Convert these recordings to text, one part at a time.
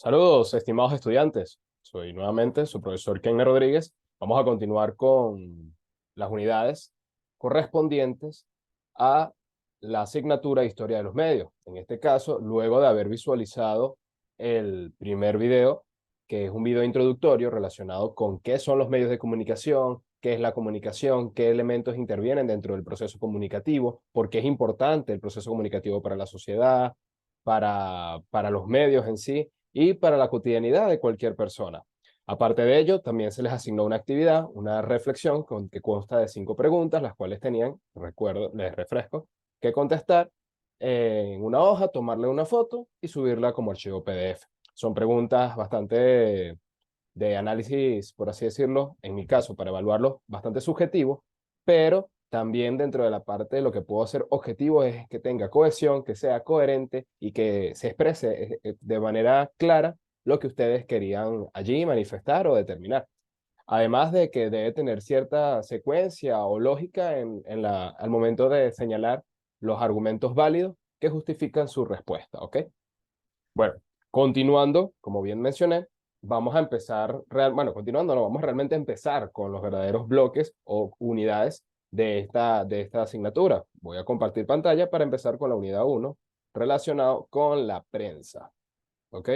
Saludos, estimados estudiantes. Soy nuevamente su profesor Kenner Rodríguez. Vamos a continuar con las unidades correspondientes a la asignatura de Historia de los Medios. En este caso, luego de haber visualizado el primer video, que es un video introductorio relacionado con qué son los medios de comunicación, qué es la comunicación, qué elementos intervienen dentro del proceso comunicativo, por qué es importante el proceso comunicativo para la sociedad, para los medios en sí y para la cotidianidad de cualquier persona. Aparte de ello, también se les asignó una actividad, una reflexión que consta de 5 preguntas, las cuales tenían, recuerdo, les refresco, que contestar en una hoja, tomarle una foto y subirla como archivo PDF. Son preguntas bastante de análisis, por así decirlo, en mi caso, para evaluarlo, bastante subjetivo, pero también dentro de la parte de lo que puedo hacer objetivo es que tenga cohesión, que sea coherente y que se exprese de manera clara lo que ustedes querían allí manifestar o determinar. Además de que debe tener cierta secuencia o lógica al momento de señalar los argumentos válidos que justifican su respuesta, ¿ok? Bueno, continuando, como bien mencioné, vamos a empezar, bueno, continuando, no, vamos realmente a empezar con los verdaderos bloques o unidades de esta asignatura. Voy a compartir pantalla para empezar con la unidad uno relacionado con la prensa. ¿Ok?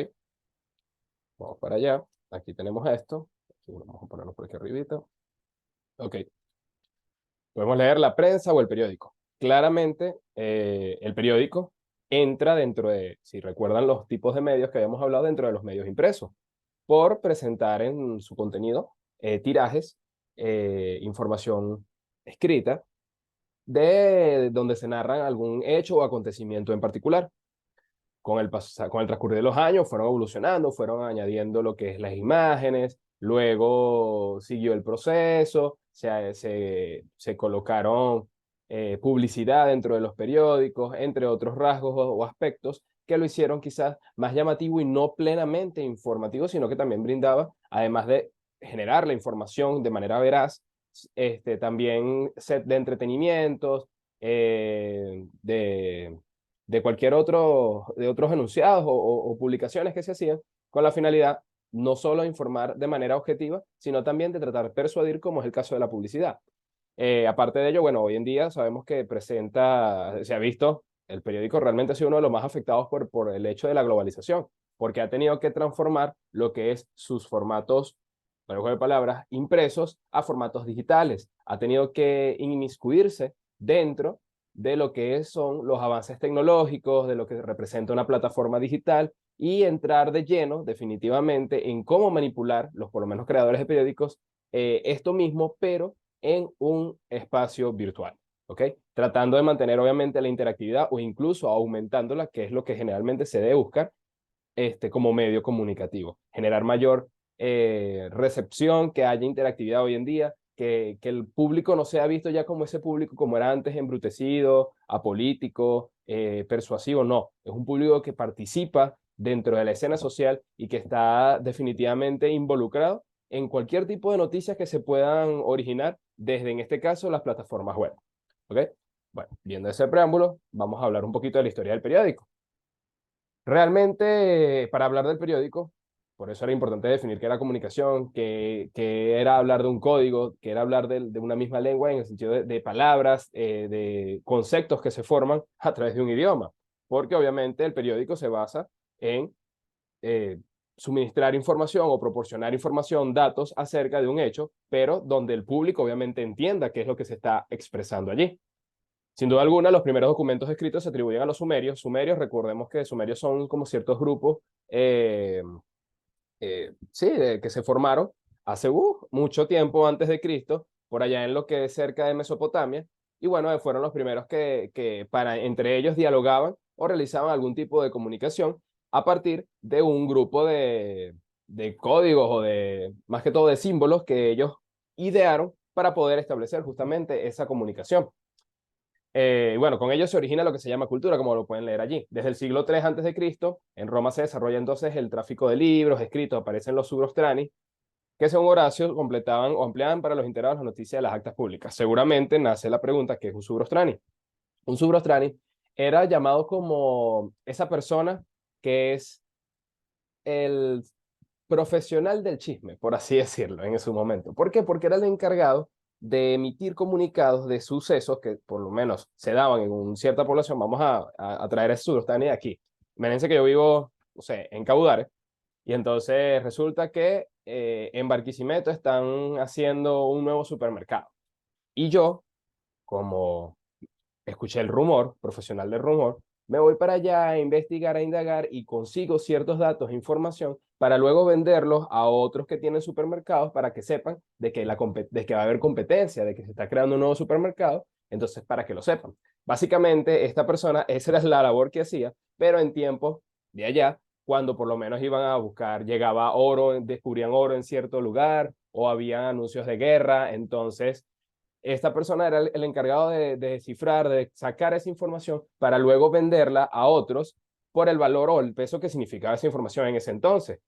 Vamos para allá. Aquí tenemos esto. Vamos a ponerlo por aquí arribita. Ok. Podemos leer la prensa o el periódico. Claramente, el periódico entra dentro de, si recuerdan los tipos de medios que habíamos hablado, dentro de los medios impresos, por presentar en su contenido tirajes, información escrita, de donde se narran algún hecho o acontecimiento en particular. Con el transcurrir de los años fueron evolucionando, fueron añadiendo lo que es las imágenes, luego siguió el proceso, se colocaron publicidad dentro de los periódicos, entre otros rasgos o aspectos que lo hicieron quizás más llamativo y no plenamente informativo, sino que también brindaba, además de generar la información de manera veraz, también set de entretenimientos, de cualquier otro, de otros enunciados o publicaciones que se hacían con la finalidad no solo de informar de manera objetiva, sino también de tratar de persuadir, como es el caso de la publicidad. Aparte de ello, bueno, hoy en día sabemos que se ha visto, el periódico realmente ha sido uno de los más afectados por el hecho de la globalización, porque ha tenido que transformar lo que es sus formatos, para juego de palabras, impresos a formatos digitales. Ha tenido que inmiscuirse dentro de lo que son los avances tecnológicos, de lo que representa una plataforma digital y entrar de lleno definitivamente en cómo manipular los, por lo menos, creadores de periódicos, esto mismo, pero en un espacio virtual, ¿ok? Tratando de mantener obviamente la interactividad o incluso aumentándola, que es lo que generalmente se debe buscar como medio comunicativo. Generar mayor recepción, que haya interactividad hoy en día, que el público no sea visto ya como ese público como era antes, embrutecido, apolítico, persuasivo, no. Es un público que participa dentro de la escena social y que está definitivamente involucrado en cualquier tipo de noticias que se puedan originar desde, en este caso, las plataformas web. ¿Ok? Bueno, viendo ese preámbulo, vamos a hablar un poquito de la historia del periódico. Realmente, para hablar del periódico, por eso era importante definir qué era comunicación, que era hablar de un código, que era hablar de una misma lengua en el sentido de palabras, de conceptos que se forman a través de un idioma, porque obviamente el periódico se basa en eh, suministrar información o proporcionar información, datos acerca de un hecho, pero donde el público obviamente entienda qué es lo que se está expresando allí. Sin duda alguna, los primeros documentos escritos se atribuyen a los sumerios. Sumerios, recordemos que sumerios son como ciertos grupos, sí, que se formaron hace mucho tiempo antes de Cristo, por allá en lo que es cerca de Mesopotamia. Y bueno, fueron los primeros que para, entre ellos dialogaban o realizaban algún tipo de comunicación a partir de un grupo de códigos o de, más que todo, de símbolos que ellos idearon para poder establecer justamente esa comunicación. Bueno, con ello se origina lo que se llama cultura, como lo pueden leer allí. Desde el siglo III antes de Cristo, en Roma se desarrolla entonces el tráfico de libros, escritos, aparecen los subrostrani, que según Horacio completaban o ampliaban para los enterados las noticias de las actas públicas. Seguramente nace la pregunta, ¿qué es un subrostrani? Un subrostrani era llamado como esa persona que es el profesional del chisme, por así decirlo, en ese momento. ¿Por qué? Porque era el encargado de emitir comunicados de sucesos que por lo menos se daban en una cierta población. Vamos a traer a Zulustani aquí. Imagínense que yo vivo, no sé, en Cabudare, y entonces resulta que en Barquisimeto están haciendo un nuevo supermercado. Y yo, como escuché el rumor, profesional del rumor, me voy para allá a investigar, a indagar y consigo ciertos datos e información para luego venderlos a otros que tienen supermercados para que sepan de que va a haber competencia, de que se está creando un nuevo supermercado, entonces para que lo sepan. Básicamente, esta persona, esa era la labor que hacía, pero en tiempos de allá, cuando por lo menos iban a buscar, llegaba oro, descubrían oro en cierto lugar o había anuncios de guerra, entonces esta persona era el encargado de descifrar, de sacar esa información para luego venderla a otros por el valor o el peso que significaba esa información en ese entonces.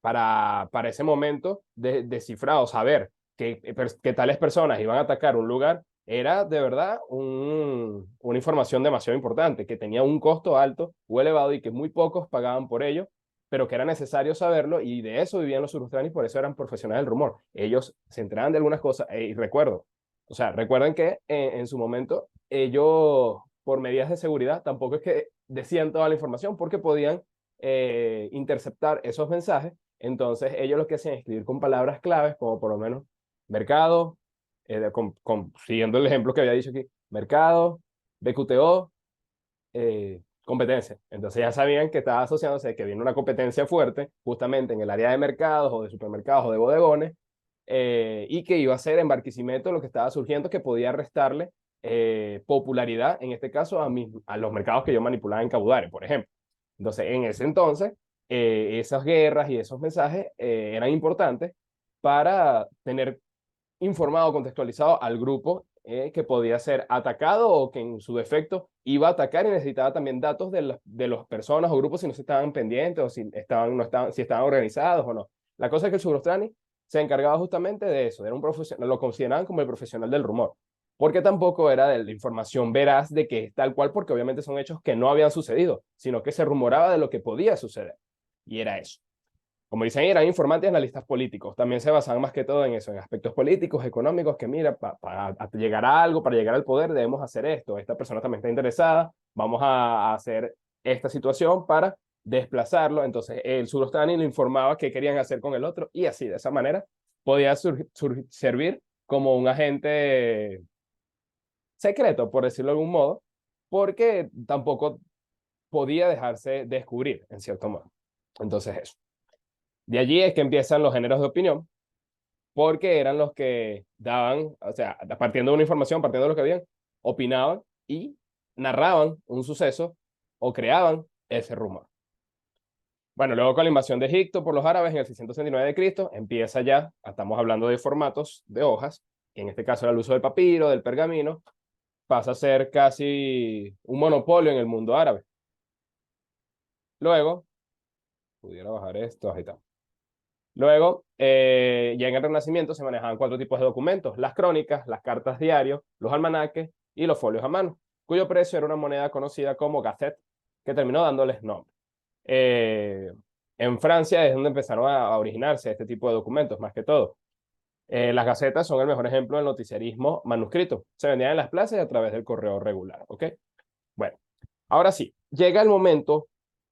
Para ese momento, descifrar o saber que tales personas iban a atacar un lugar, era de verdad una información demasiado importante, que tenía un costo alto o elevado y que muy pocos pagaban por ello, pero que era necesario saberlo y de eso vivían los surufranis, por eso eran profesionales del rumor. Ellos se enteraban de algunas cosas y recuerdo, o sea, recuerden que en su momento ellos, por medidas de seguridad, tampoco es que decían toda la información porque podían interceptar esos mensajes. Entonces ellos lo que hacían es escribir con palabras claves, como por lo menos mercado, siguiendo el ejemplo que había dicho aquí, mercado, BQTO, competencia. Entonces ya sabían que estaba asociándose, que viene una competencia fuerte justamente en el área de mercados o de supermercados o de bodegones, y que iba a ser en Barquisimeto lo que estaba surgiendo que podía restarle popularidad, en este caso a los mercados que yo manipulaba en Cabudare, por ejemplo. Entonces, en ese entonces, esas guerras y esos mensajes eran importantes para tener informado, contextualizado al grupo que podía ser atacado o que en su defecto iba a atacar y necesitaba también datos de las personas o grupos si no se estaban pendientes o si estaban, no estaban, si estaban organizados o no. La cosa es que el Sugrostrani se encargaba justamente de eso, era un profesional, lo consideraban como el profesional del rumor, porque tampoco era de la información veraz de que es tal cual, porque obviamente son hechos que no habían sucedido, sino que se rumoraba de lo que podía suceder. Y era eso. Como dicen, eran informantes y analistas políticos. También se basaban más que todo en eso, en aspectos políticos, económicos, que mira, para llegar a algo, para llegar al poder, debemos hacer esto. Esta persona también está interesada, vamos a hacer esta situación para desplazarlo. Entonces, el Surostani le informaba qué querían hacer con el otro y así, de esa manera, podía servir como un agente secreto, por decirlo de algún modo, porque tampoco podía dejarse descubrir, en cierto modo. Entonces, eso. De allí es que empiezan los géneros de opinión, porque eran los que daban, o sea, partiendo de una información, partiendo de lo que habían, opinaban y narraban un suceso o creaban ese rumor. Bueno, luego con la invasión de Egipto por los árabes en el 669 de Cristo, empieza ya, estamos hablando de formatos de hojas, que en este caso era el uso del papiro, del pergamino, pasa a ser casi un monopolio en el mundo árabe. Luego, pudiera bajar esto, ahí está. Luego, ya en el Renacimiento se manejaban cuatro tipos de documentos: las crónicas, las cartas diario, los almanaques y los folios a mano, cuyo precio era una moneda conocida como gazette, que terminó dándoles nombre. Eh, en Francia es donde empezaron a originarse este tipo de documentos, más que todo. Las gacetas son el mejor ejemplo del noticiarismo manuscrito. Se vendían en las plazas y a través del correo regular, ¿ok? Bueno, ahora sí, llega el momento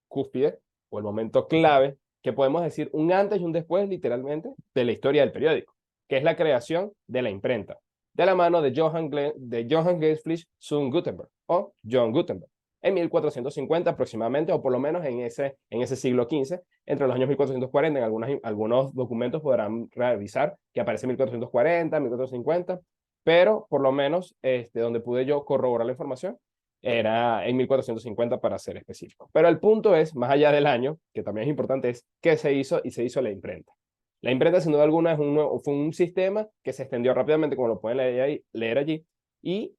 cúspide o el momento clave que podemos decir un antes y un después literalmente de la historia del periódico, que es la creación de la imprenta, de la mano de Johann Gottfried von Gutenberg o John Gutenberg en 1450 aproximadamente, o por lo menos en ese siglo XV, entre los años 1440, en algunos documentos podrán revisar que aparece 1440, 1450, pero por lo menos donde pude yo corroborar la información era en 1450 para ser específico. Pero el punto es, más allá del año, que también es importante, es qué se hizo y se hizo la imprenta. La imprenta, sin duda alguna, fue un sistema que se extendió rápidamente, como lo pueden leer allí, y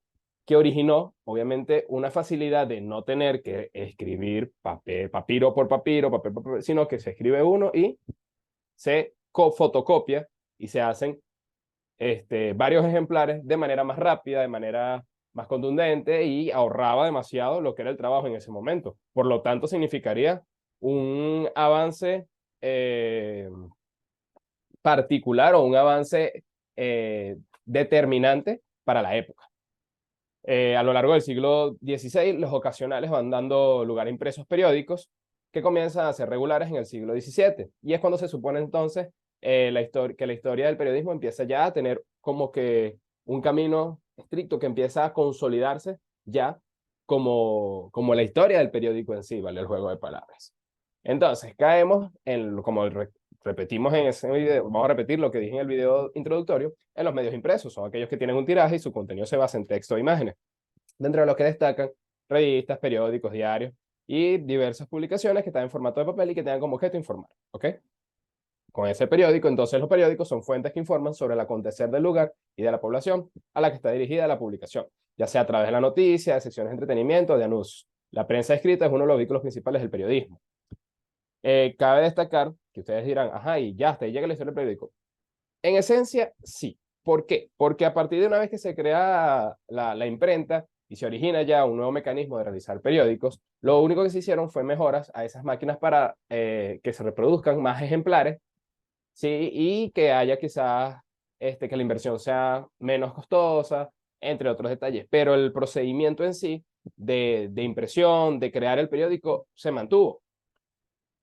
que originó, obviamente, una facilidad de no tener que escribir papiro por papiro, papel por papel, sino que se escribe uno y se fotocopia y se hacen varios ejemplares de manera más rápida, de manera más contundente y ahorraba demasiado lo que era el trabajo en ese momento. Por lo tanto, significaría un avance particular o un avance determinante para la época. A lo largo del siglo XVI, los ocasionales van dando lugar a impresos periódicos que comienzan a ser regulares en el siglo XVII. Y es cuando se supone entonces que la historia del periodismo empieza ya a tener como que un camino estricto que empieza a consolidarse ya como la historia del periódico en sí, ¿vale? El juego de palabras. Entonces, caemos en, como repetimos en ese video, vamos a repetir lo que dije en el video introductorio, en los medios impresos, son aquellos que tienen un tiraje y su contenido se basa en texto e imágenes, dentro de los que destacan revistas, periódicos, diarios y diversas publicaciones que están en formato de papel y que tengan como objeto informar, ¿ok? Con ese periódico, entonces los periódicos son fuentes que informan sobre el acontecer del lugar y de la población a la que está dirigida la publicación, ya sea a través de la noticia, de secciones de entretenimiento o de anuncios. La prensa escrita es uno de los vehículos principales del periodismo. Cabe destacar que ustedes dirán, ajá, y ya hasta ahí llega la historia del periódico. En esencia, sí. ¿Por qué? Porque a partir de una vez que se crea la imprenta y se origina ya un nuevo mecanismo de realizar periódicos, lo único que se hicieron fue mejoras a esas máquinas para que se reproduzcan más ejemplares, ¿sí? Y que haya quizás que la inversión sea menos costosa, entre otros detalles. Pero el procedimiento en sí de impresión, de crear el periódico, se mantuvo.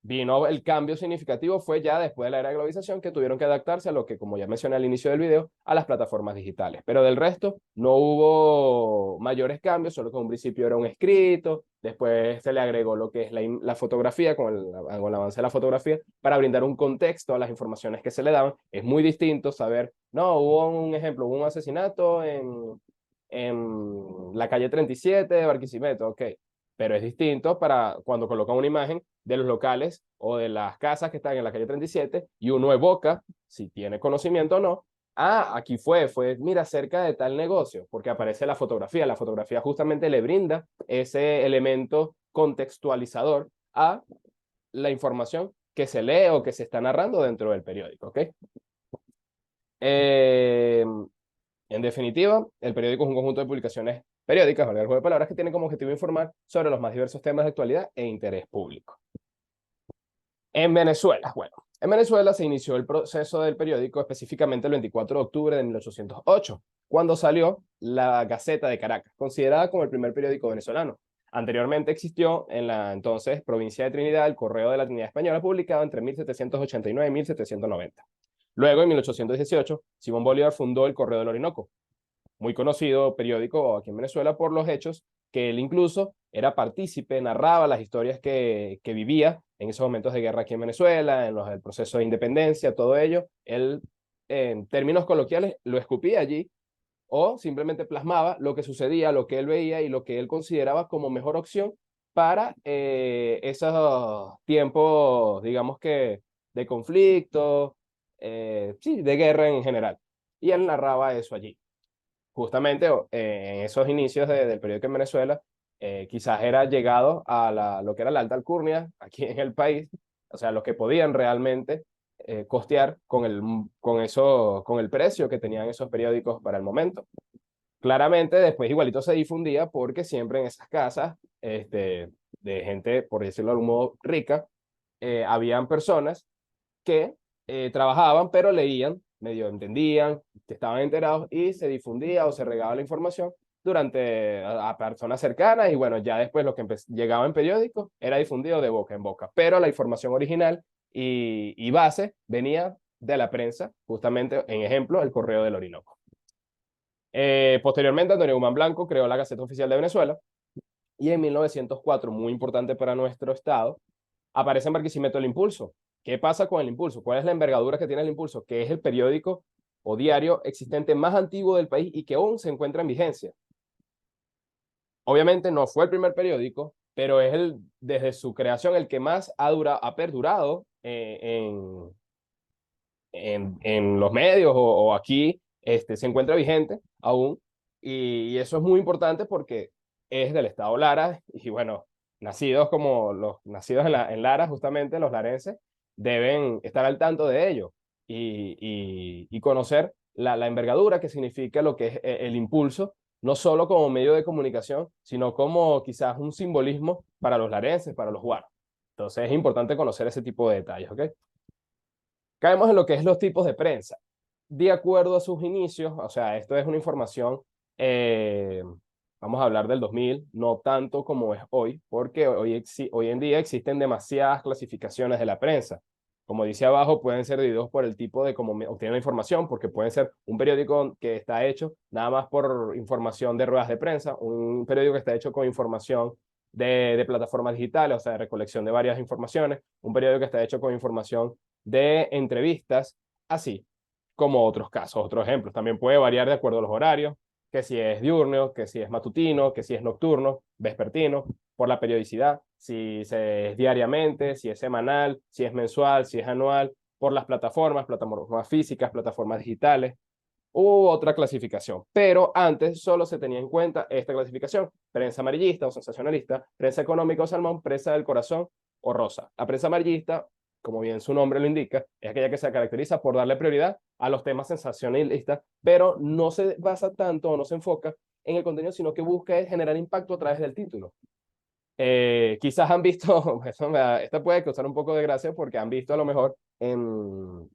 Vino el cambio significativo fue ya después de la era de globalización que tuvieron que adaptarse a lo que, como ya mencioné al inicio del video, a las plataformas digitales. Pero del resto no hubo mayores cambios, solo que en un principio era un escrito, después se le agregó lo que es la fotografía, con el avance de la fotografía, para brindar un contexto a las informaciones que se le daban. Es muy distinto saber, no, hubo un ejemplo, hubo un asesinato en la calle 37 de Barquisimeto, ok, pero es distinto para cuando colocan una imagen de los locales o de las casas que están en la calle 37 y uno evoca, si tiene conocimiento o no, aquí fue, mira, cerca de tal negocio, porque aparece la fotografía justamente le brinda ese elemento contextualizador a la información que se lee o que se está narrando dentro del periódico, ¿ok? En definitiva, el periódico es un conjunto de publicaciones periódicas, valga el juego de palabras, que tienen como objetivo informar sobre los más diversos temas de actualidad e interés público. En Venezuela, bueno, en Venezuela se inició el proceso del periódico específicamente el 24 de octubre de 1808, cuando salió la Gaceta de Caracas, considerada como el primer periódico venezolano. Anteriormente existió en la entonces provincia de Trinidad el Correo de la Trinidad Española, publicado entre 1789 y 1790. Luego, en 1818, Simón Bolívar fundó el Correo del Orinoco, muy conocido periódico aquí en Venezuela por los hechos que él incluso era partícipe, narraba las historias que vivía en esos momentos de guerra aquí en Venezuela, en el proceso de independencia, todo ello. Él, en términos coloquiales, lo escupía allí o simplemente plasmaba lo que sucedía, lo que él veía y lo que él consideraba como mejor opción para esos tiempos, digamos que, de conflicto, sí, de guerra en general. Y él narraba eso allí justamente en esos inicios del periódico en Venezuela, quizás era llegado a lo que era la alta alcurnia aquí en el país, o sea, los que podían realmente costear con el precio que tenían esos periódicos para el momento. Claramente, después igualito se difundía porque siempre en esas casas de gente, por decirlo de algún modo, rica, habían personas que trabajaban, pero leían, medio entendían, que estaban enterados y se difundía o se regaba la información durante a personas cercanas y bueno, ya después lo que llegaba en periódicos era difundido de boca en boca, pero la información original y base venía de la prensa, justamente en ejemplo, el Correo del Orinoco. Posteriormente, Antonio Guzmán Blanco creó la Gaceta Oficial de Venezuela y en 1904, muy importante para nuestro estado, aparece en Barquisimeto el Impulso. ¿Qué pasa con el Impulso? ¿Cuál es la envergadura que tiene el Impulso? Que es el periódico o diario existente más antiguo del país y que aún se encuentra en vigencia. Obviamente no fue el primer periódico, pero es desde su creación el que más ha perdurado en los medios o aquí se encuentra vigente aún. Y eso es muy importante porque es del estado Lara y bueno, nacidos como los nacidos en Lara, justamente los larenses, deben estar al tanto de ello y conocer la envergadura que significa lo que es el impulso, no solo como medio de comunicación, sino como quizás un simbolismo para los larenses, para los guaros. Entonces es importante conocer ese tipo de detalles, ¿ok? Caemos en lo que es los tipos de prensa. De acuerdo a sus inicios, o sea, esto es una información, eh, vamos a hablar del 2000, no tanto como es hoy, porque hoy en día existen demasiadas clasificaciones de la prensa. Como dice abajo, pueden ser divididos por el tipo de cómo obtienen la información, porque pueden ser un periódico que está hecho nada más por información de ruedas de prensa, un periódico que está hecho con información de plataformas digitales, o sea, de recolección de varias informaciones, un periódico que está hecho con información de entrevistas, así como otros casos, otros ejemplos. También puede variar de acuerdo a los horarios, que si es diurno, que si es matutino, que si es nocturno, vespertino, por la periodicidad, si es diariamente, si es semanal, si es mensual, si es anual, por las plataformas físicas, plataformas digitales, u otra clasificación. Pero antes solo se tenía en cuenta esta clasificación: prensa amarillista o sensacionalista, prensa económica o salmón, prensa del corazón o rosa. La prensa amarillista, como bien su nombre lo indica, es aquella que se caracteriza por darle prioridad a los temas sensacionalistas, pero no se basa tanto o no se enfoca en el contenido, sino que busca generar impacto a través del título. Quizás han visto, esta puede causar un poco de gracia porque han visto a lo mejor en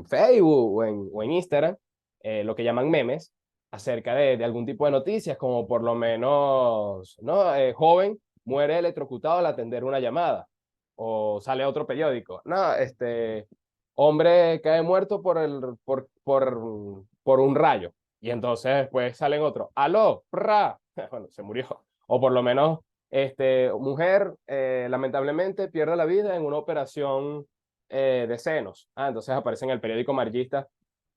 Facebook o en Instagram lo que llaman memes acerca de algún tipo de noticias, como por lo menos, ¿no? Joven muere electrocutado al atender una llamada, o sale otro periódico, no, hombre cae muerto por un rayo, y entonces después salen otros, aló, ¡pra! Bueno, se murió, o por lo menos, mujer lamentablemente pierde la vida en una operación de senos. Entonces aparece en el periódico amarillista,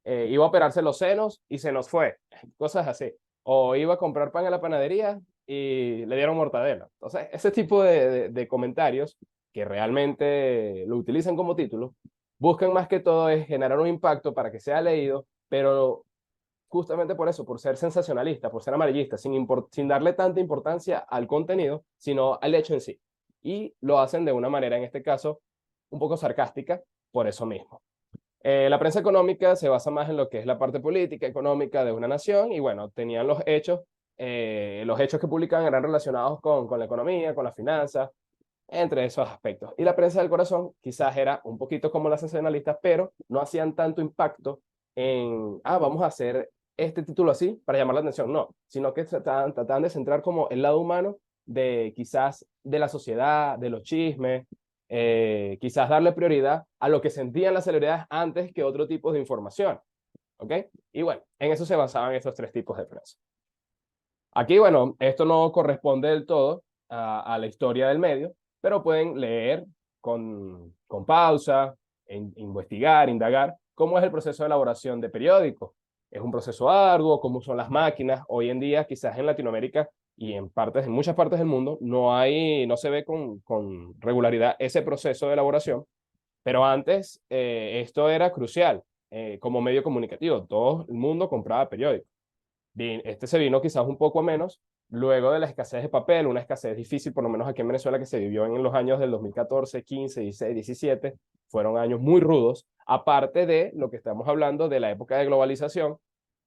iba a operarse los senos y se nos fue, cosas así. O iba a comprar pan en la panadería y le dieron mortadela. Entonces, ese tipo de comentarios que realmente lo utilizan como título, buscan más que todo es generar un impacto para que sea leído, pero justamente por eso, por ser sensacionalista, por ser amarillista, sin darle tanta importancia al contenido, sino al hecho en sí. Y lo hacen de una manera, en este caso, un poco sarcástica, por eso mismo. La prensa económica se basa más en lo que es la parte política, económica de una nación, y bueno, tenían los hechos que publicaban eran relacionados con la economía, con las finanzas, entre esos aspectos. Y la prensa del corazón quizás era un poquito como las sensacionalistas, pero no hacían tanto impacto en, vamos a hacer este título así para llamar la atención, no, sino que trataban de centrar como el lado humano de quizás de la sociedad, de los chismes, quizás darle prioridad a lo que sentían las celebridades antes que otro tipo de información, ¿ok? Y bueno, en eso se basaban estos tres tipos de prensa. Aquí, bueno, esto no corresponde del todo a la historia del medio, pero pueden leer con pausa, investigar, indagar cómo es el proceso de elaboración de periódicos. Es un proceso arduo, cómo son las máquinas. Hoy en día, quizás en Latinoamérica y en muchas partes del mundo, no se ve con regularidad ese proceso de elaboración, pero antes esto era crucial como medio comunicativo. Todo el mundo compraba periódicos. Este se vino quizás un poco menos luego de la escasez de papel, una escasez difícil, por lo menos aquí en Venezuela, que se vivió en los años del 2014, 15, 16, 17. Fueron años muy rudos, aparte de lo que estamos hablando de la época de globalización,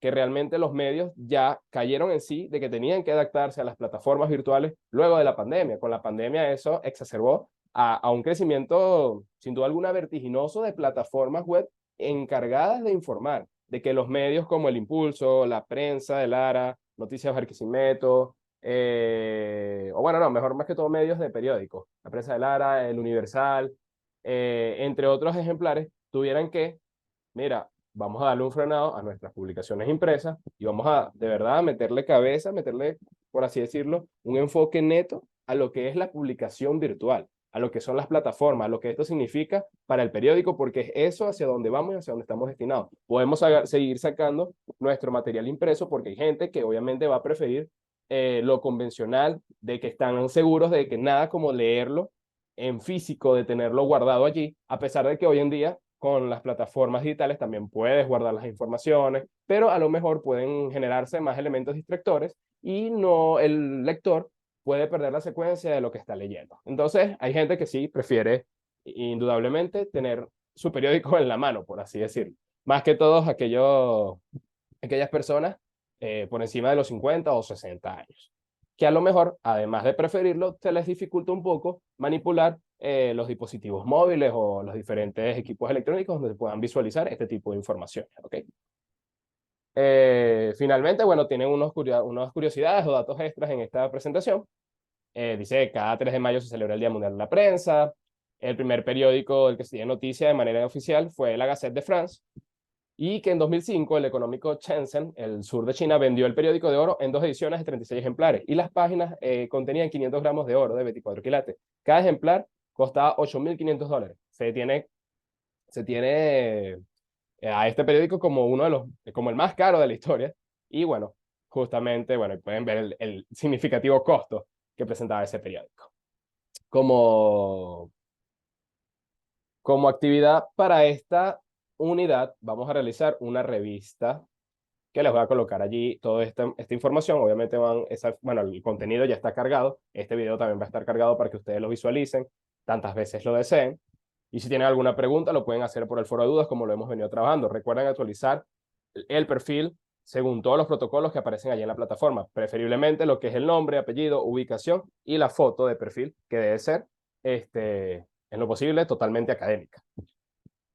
que realmente los medios ya cayeron en sí de que tenían que adaptarse a las plataformas virtuales luego de la pandemia. Con la pandemia eso exacerbó a un crecimiento, sin duda alguna, vertiginoso de plataformas web encargadas de informar, de que los medios como El Impulso, La Prensa de Lara, Noticias Barquisimeto, o bueno, no, mejor más que todo medios de periódicos, La Prensa de Lara, El Universal, entre otros ejemplares, tuvieran que, mira, vamos a darle un frenado a nuestras publicaciones impresas y vamos a, de verdad, meterle cabeza, meterle, por así decirlo, un enfoque neto a lo que es la publicación virtual, a lo que son las plataformas, a lo que esto significa para el periódico, porque es eso hacia donde vamos y hacia donde estamos destinados. Podemos seguir sacando nuestro material impreso porque hay gente que obviamente va a preferir lo convencional, de que están seguros de que nada como leerlo en físico, de tenerlo guardado allí, a pesar de que hoy en día con las plataformas digitales también puedes guardar las informaciones, pero a lo mejor pueden generarse más elementos distractores y no el lector puede perder la secuencia de lo que está leyendo. Entonces, hay gente que sí prefiere indudablemente tener su periódico en la mano, por así decirlo. Más que todos aquellas personas por encima de los 50 o 60 años. que a lo mejor, además de preferirlo, te les dificulta un poco manipular los dispositivos móviles o los diferentes equipos electrónicos donde se puedan visualizar este tipo de información, ¿ok? Finalmente, bueno, tienen unas curiosidades o datos extras en esta presentación. Dice que cada 3 de mayo se celebra el Día Mundial de la Prensa. El primer periódico del que se tiene noticia de manera oficial fue la Gazette de France. Y que en 2005 el económico Shenzhen, el sur de China, vendió el periódico de oro en 2 ediciones de 36 ejemplares. Y las páginas contenían 500 gramos de oro de 24 quilates. Cada ejemplar costaba $8.500. Se tiene a este periódico como como el más caro de la historia. Y bueno, justamente, bueno, pueden ver el significativo costo que presentaba ese periódico. Como, como actividad para esta unidad, vamos a realizar una revista que les voy a colocar allí toda esta información. Obviamente bueno, el contenido ya está cargado. Este video también va a estar cargado para que ustedes lo visualicen tantas veces lo deseen. Y si tienen alguna pregunta, lo pueden hacer por el foro de dudas, como lo hemos venido trabajando. Recuerden actualizar el perfil según todos los protocolos que aparecen allí en la plataforma. Preferiblemente lo que es el nombre, apellido, ubicación y la foto de perfil, que debe ser, en lo posible, totalmente académica.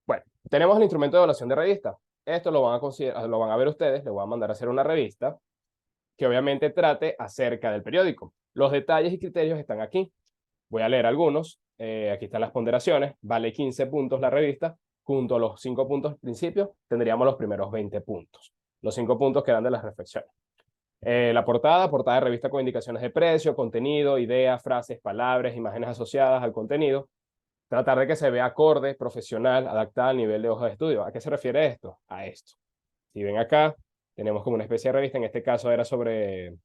Bueno, tenemos el instrumento de evaluación de revista. Esto lo van a ver ustedes. Les voy a mandar a hacer una revista que obviamente trate acerca del periódico. Los detalles y criterios están aquí. Voy a leer algunos. Aquí están las ponderaciones. Vale 15 puntos la revista. Junto a los 5 puntos principios, tendríamos los primeros 20 puntos. Los 5 puntos que dan de las reflexiones. La portada de revista con indicaciones de precio, contenido, ideas, frases, palabras, imágenes asociadas al contenido. Tratar de que se vea acorde, profesional, adaptada al nivel de hoja de estudio. ¿A qué se refiere esto? A esto. Si ven acá, tenemos como una especie de revista, en este caso era sobre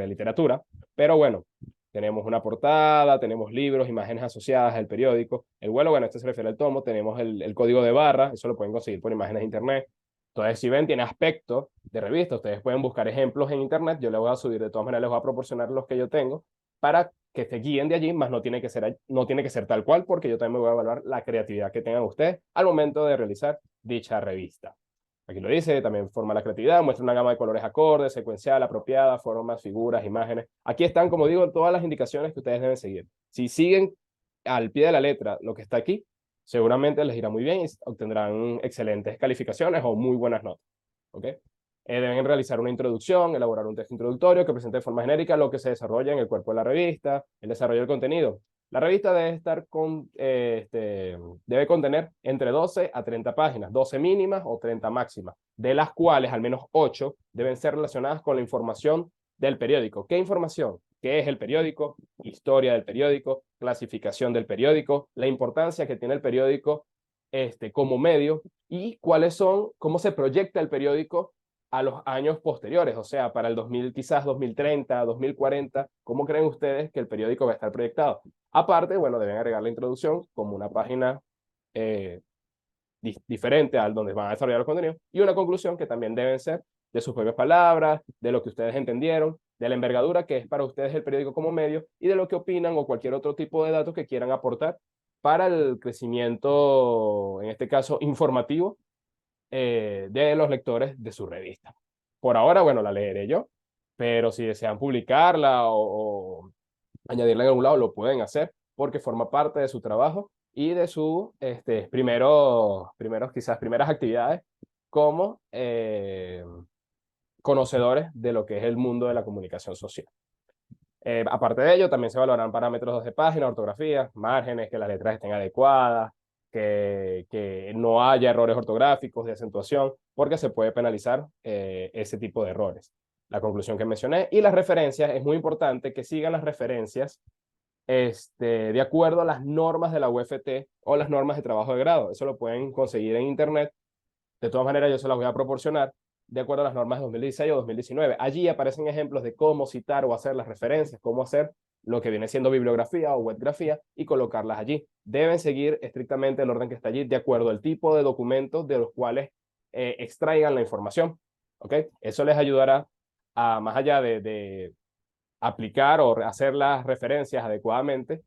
literatura, pero bueno, tenemos una portada, tenemos libros, imágenes asociadas al periódico. El vuelo, bueno, este se refiere al tomo, tenemos el código de barra, eso lo pueden conseguir por imágenes de internet. Entonces, si ven, tiene aspecto de revista. Ustedes pueden buscar ejemplos en internet. Yo les voy a subir, de todas maneras, les voy a proporcionar los que yo tengo para que se guíen de allí, más no tiene que ser tal cual, porque yo también me voy a evaluar la creatividad que tengan ustedes al momento de realizar dicha revista. Aquí lo dice, también forma la creatividad, muestra una gama de colores acordes, secuencial, apropiada, formas, figuras, imágenes. Aquí están, como digo, todas las indicaciones que ustedes deben seguir. Si siguen al pie de la letra lo que está aquí, seguramente les irá muy bien y obtendrán excelentes calificaciones o muy buenas notas. ¿Ok? Deben realizar una introducción, elaborar un texto introductorio que presente de forma genérica lo que se desarrolla en el cuerpo de la revista, el desarrollo del contenido. La revista debe contener entre 12 a 30 páginas, 12 mínimas o 30 máximas, de las cuales al menos 8 deben ser relacionadas con la información del periódico. ¿Qué información? ¿Qué es el periódico? Historia del periódico, clasificación del periódico, la importancia que tiene el periódico como medio y cómo se proyecta el periódico a los años posteriores, o sea, para el 2000, quizás 2030, 2040, ¿cómo creen ustedes que el periódico va a estar proyectado? Aparte, bueno, deben agregar la introducción como una página diferente al donde van a desarrollar los contenidos y una conclusión que también deben ser de sus propias palabras, de lo que ustedes entendieron, de la envergadura que es para ustedes el periódico como medio y de lo que opinan o cualquier otro tipo de datos que quieran aportar para el crecimiento, en este caso, informativo de los lectores de su revista. Por ahora, bueno, la leeré yo, pero si desean publicarla o añadirla en algún lado, lo pueden hacer porque forma parte de su trabajo y de sus quizás primeras actividades como conocedores de lo que es el mundo de la comunicación social. Aparte de ello, también se valorarán parámetros de página, ortografía, márgenes, que las letras estén adecuadas, que no haya errores ortográficos de acentuación, porque se puede penalizar ese tipo de errores. La conclusión que mencioné y las referencias, es muy importante que sigan las referencias de acuerdo a las normas de la UFT o las normas de trabajo de grado. Eso lo pueden conseguir en internet. De todas maneras, yo se las voy a proporcionar de acuerdo a las normas de 2016 o 2019. Allí aparecen ejemplos de cómo citar o hacer las referencias, cómo hacer lo que viene siendo bibliografía o webgrafía y colocarlas allí. Deben seguir estrictamente el orden que está allí de acuerdo al tipo de documentos de los cuales extraigan la información. ¿Ok? Eso les ayudará a, más allá de aplicar o hacer las referencias adecuadamente,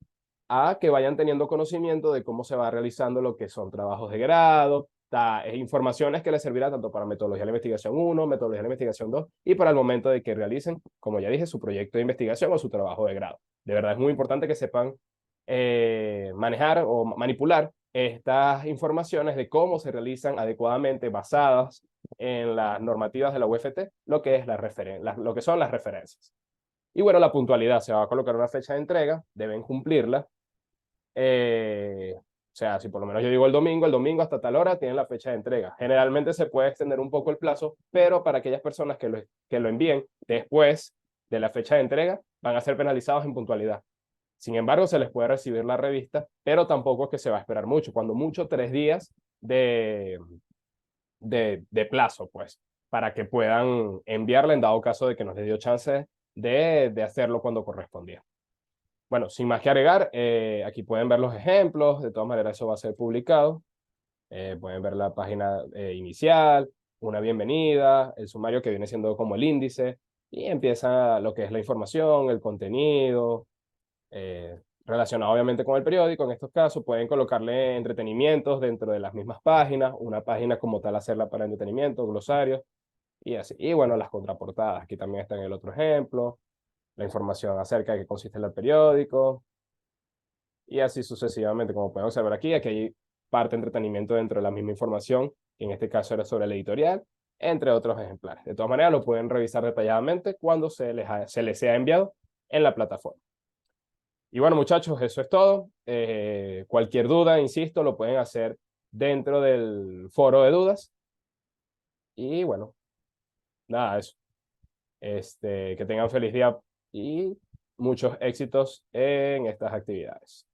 a que vayan teniendo conocimiento de cómo se va realizando lo que son trabajos de grado, informaciones que les servirá tanto para metodología de la investigación 1, metodología de la investigación 2 y para el momento de que realicen, como ya dije, su proyecto de investigación o su trabajo de grado. De verdad es muy importante que sepan manejar o manipular estas informaciones de cómo se realizan adecuadamente basadas en las normativas de la UFT, lo que, es lo que son las referencias. Y bueno, la puntualidad, se va a colocar una fecha de entrega, deben cumplirla. O sea, si por lo menos yo digo el domingo hasta tal hora tienen la fecha de entrega. Generalmente se puede extender un poco el plazo, pero para aquellas personas que lo envíen después de la fecha de entrega, van a ser penalizados en puntualidad. Sin embargo, se les puede recibir la revista, pero tampoco es que se va a esperar mucho, cuando mucho 3 días de plazo, pues, para que puedan enviarla en dado caso de que no les dio chance de hacerlo cuando correspondía. Bueno, sin más que agregar, aquí pueden ver los ejemplos, de todas maneras eso va a ser publicado. Pueden ver la página inicial, una bienvenida, el sumario que viene siendo como el índice, y empieza lo que es la información, el contenido, relacionado obviamente con el periódico. En estos casos pueden colocarle entretenimientos dentro de las mismas páginas, una página como tal hacerla para entretenimiento, glosarios, y así. Y bueno, las contraportadas, aquí también está en el otro ejemplo, la información acerca de qué consiste el periódico, y así sucesivamente, como pueden observar aquí hay parte de entretenimiento dentro de la misma información, que en este caso era sobre el editorial, entre otros ejemplares. De todas maneras, lo pueden revisar detalladamente cuando se les sea enviado en la plataforma. Y bueno, muchachos, eso es todo. Cualquier duda, insisto, lo pueden hacer dentro del foro de dudas. Y bueno, nada, eso. Que tengan feliz día y muchos éxitos en estas actividades.